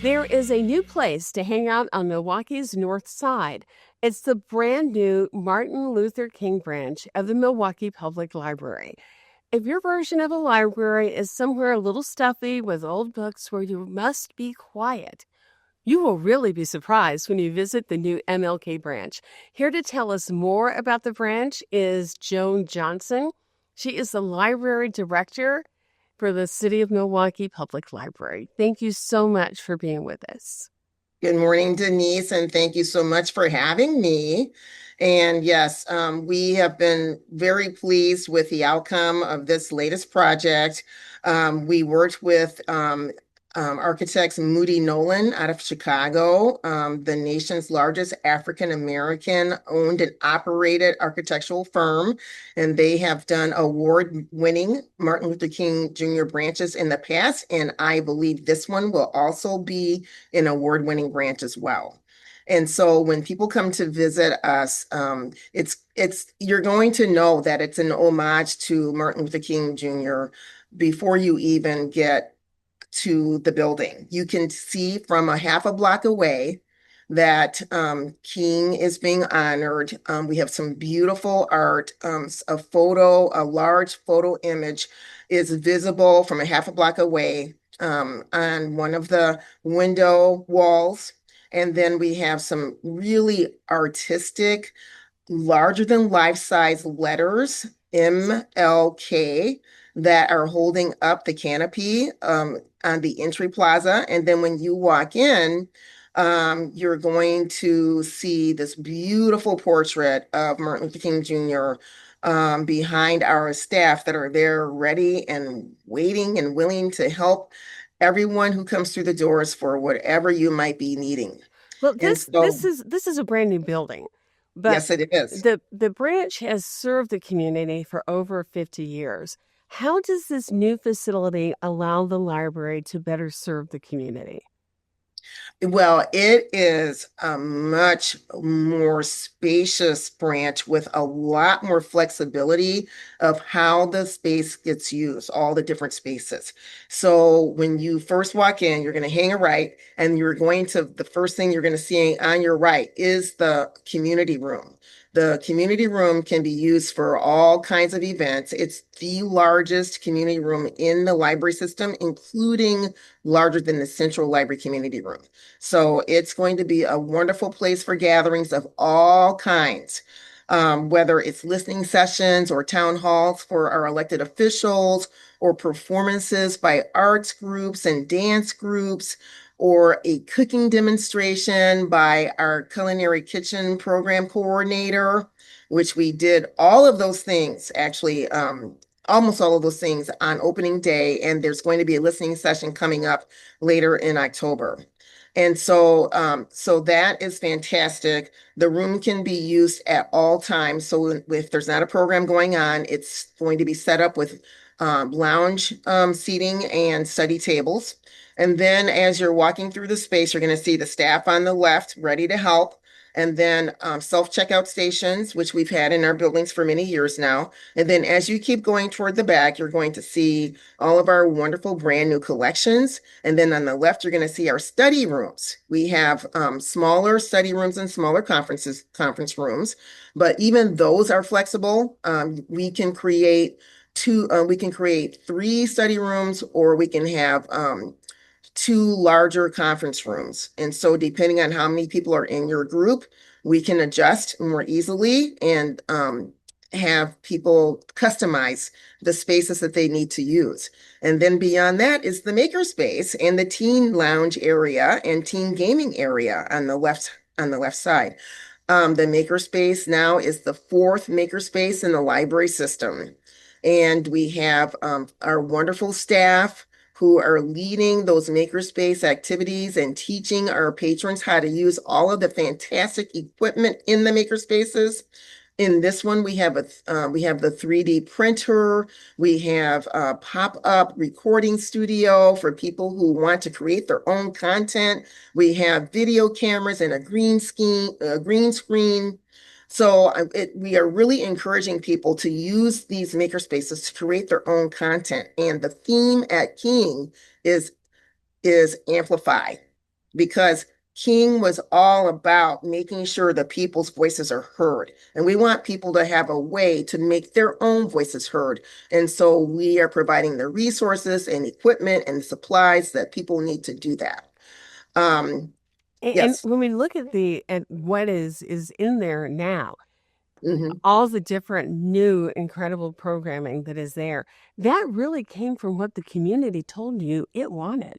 There is a new place to hang out on Milwaukee's North Side. It's the brand new Martin Luther King branch of the Milwaukee Public Library. If your version of a library is somewhere a little stuffy with old books where you must be quiet, you will really be surprised when you visit the new MLK branch. Here to tell us more about the branch is Joan Johnson. She is the library director for the City of Milwaukee Public Library. Thank you so much for being with us. Good morning, Denise, and thank you so much for having me. And yes, we have been very pleased with the outcome of this latest project. We worked with architects Moody Nolan out of Chicago, the nation's largest African American owned and operated architectural firm. And they have done award-winning Martin Luther King Jr. branches in the past. And I believe this one will also be an award-winning branch as well. And so when people come to visit us, it's you're going to know that it's an homage to Martin Luther King Jr. before you even get to the building. You can see from a half a block away that King is being honored. We have some beautiful art. A large photo image is visible from a half a block away on one of the window walls. And then we have some really artistic, larger than life size letters, MLK, that are holding up the canopy on the entry plaza. And then when you walk in, you're going to see this beautiful portrait of Martin Luther King Jr. Behind our staff that are there ready and waiting and willing to help everyone who comes through the doors for whatever you might be needing. Well, And so, this is a brand new building, but yes, it is. the branch has served the community for over 50 years. How does this new facility allow the library to better serve the community? Well, it is a much more spacious branch with a lot more flexibility of how the space gets used, all the different spaces. So when you first walk in, you're going to hang a right, and the first thing you're going to see on your right is the community room. The community room can be used for all kinds of events. It's the largest community room in the library system, including larger than the central library community room. So it's going to be a wonderful place for gatherings of all kinds, whether it's listening sessions or town halls for our elected officials, or performances by arts groups and dance groups, or a cooking demonstration by our culinary kitchen program coordinator, which we did all of those things, actually, almost all of those things on opening day. And there's going to be a listening session coming up later in October. And so that is fantastic. The room can be used at all times. So if there's not a program going on, it's going to be set up with lounge seating and study tables. And then as you're walking through the space, you're going to see the staff on the left ready to help. And then self-checkout stations, which we've had in our buildings for many years now. And then as you keep going toward the back, you're going to see all of our wonderful brand new collections. And then on the left, you're going to see our study rooms. We have smaller study rooms and smaller conference rooms, but even those are flexible. We can create 3 study rooms, or we can have 2 larger conference rooms. And so depending on how many people are in your group, we can adjust more easily and have people customize the spaces that they need to use. And then beyond that is the makerspace and the teen lounge area and teen gaming area on the left side. The makerspace now is the 4th makerspace in the library system. And we have our wonderful staff who are leading those makerspace activities and teaching our patrons how to use all of the fantastic equipment in the makerspaces. In this one, we have the 3D printer. We have a pop-up recording studio for people who want to create their own content. We have video cameras and a green screen. So we are really encouraging people to use these maker spaces to create their own content. And the theme at King is amplify. because King was all about making sure the people's voices are heard. And we want people to have a way to make their own voices heard. And so we are providing the resources and equipment and supplies that people need to do that. Um, And yes. when we look at the at what is in there now, Mhm. all the different new incredible programming that is there, that really came from what the community told you it wanted.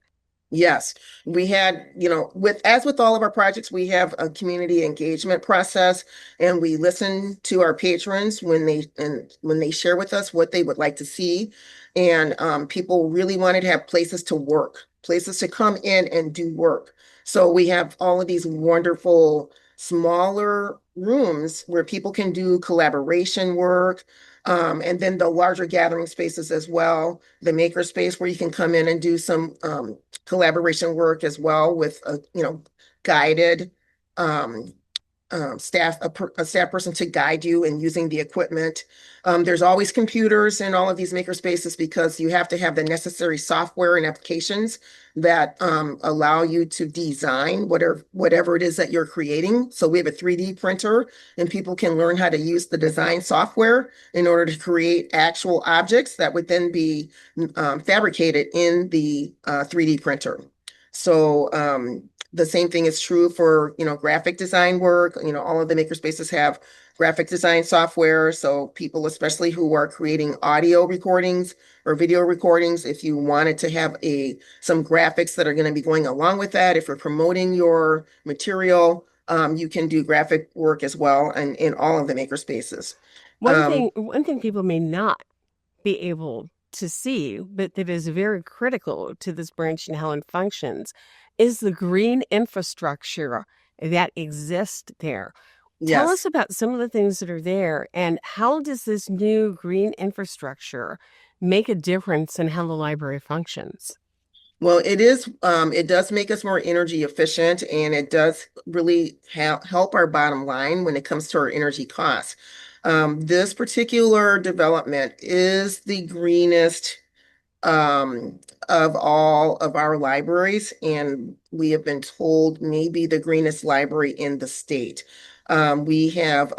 Yes, we had, with as with all of our projects, we have a community engagement process, and we listen to our patrons when they share with us what they would like to see. And people really wanted to have places to work, places to come in and do work. So we have all of these wonderful smaller rooms where people can do collaboration work. And then the larger gathering spaces as well, the maker space where you can come in and do some collaboration work as well with guided um, a staff person to guide you in using the equipment. There's always computers in all of these maker spaces because you have to have the necessary software and applications that allow you to design whatever it is that you're creating. So we have a 3D printer, and people can learn how to use the design software in order to create actual objects that would then be fabricated in the 3D printer. So the same thing is true for, graphic design work. All of the maker spaces have graphic design software. So people, especially who are creating audio recordings or video recordings, if you wanted to have some graphics that are going to be going along with that, if you're promoting your material, you can do graphic work as well and in all of the maker spaces. Um, One thing people may not be able to see, but that is very critical to this branch and how it functions, is the green infrastructure that exists there. Tell yes. us about some of the things that are there and how does this new green infrastructure make a difference in how the library functions? Well, it does make us more energy efficient, and it does really help our bottom line when it comes to our energy costs. This particular development is the greenest of all of our libraries, and we have been told maybe the greenest library in the state. We have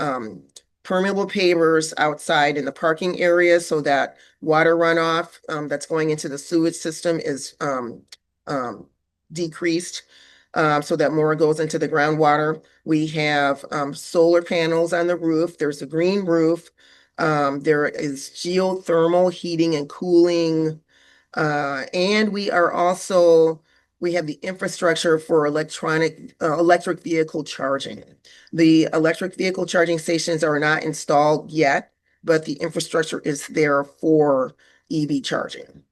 permeable pavers outside in the parking area so that water runoff that's going into the sewage system is um, decreased. So that more goes into the groundwater. We have solar panels on the roof. There's a green roof. There is geothermal heating and cooling, and we have the infrastructure for electric vehicle charging. The electric vehicle charging stations are not installed yet, but the infrastructure is there for EV charging.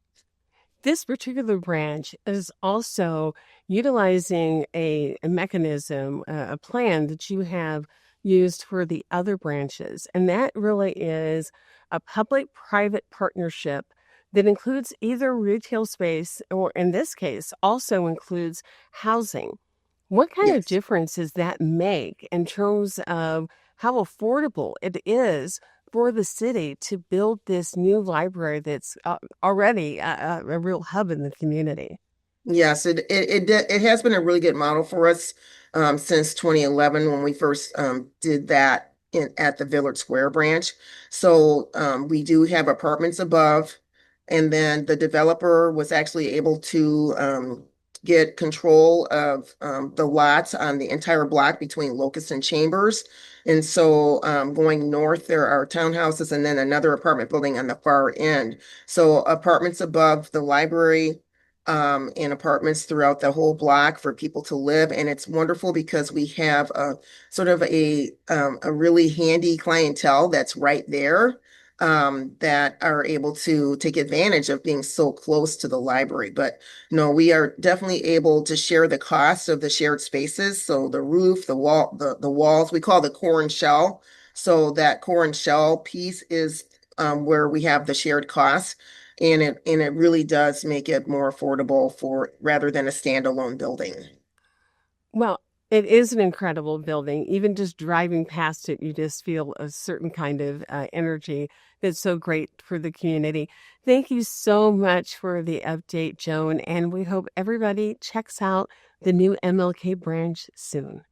This particular branch is also utilizing a mechanism, a plan that you have used for the other branches. And that really is a public private partnership that includes either retail space or, in this case, also includes housing. What kind of Yes. difference does that make in terms of how affordable it is for the city to build this new library that's already a real hub in the community? Yes, it has been a really good model for us since 2011 when we first did that at the Villard Square branch. So we do have apartments above, and then the developer was actually able to get control of the lots on the entire block between Locust and Chambers. And so going north, there are townhouses and then another apartment building on the far end. So apartments above the library, in apartments throughout the whole block for people to live. And it's wonderful because we have a sort of a really handy clientele that's right there, that are able to take advantage of being so close to the library. But no, we are definitely able to share the cost of the shared spaces. So the roof, the walls, we call the core and shell. So that core and shell piece is where we have the shared costs. And it really does make it more affordable for rather than a standalone building. Well, It is an incredible building. Even just driving past it, you just feel a certain kind of energy that's so great for the community. Thank you so much for the update, Joan, and we hope everybody checks out the new MLK branch soon.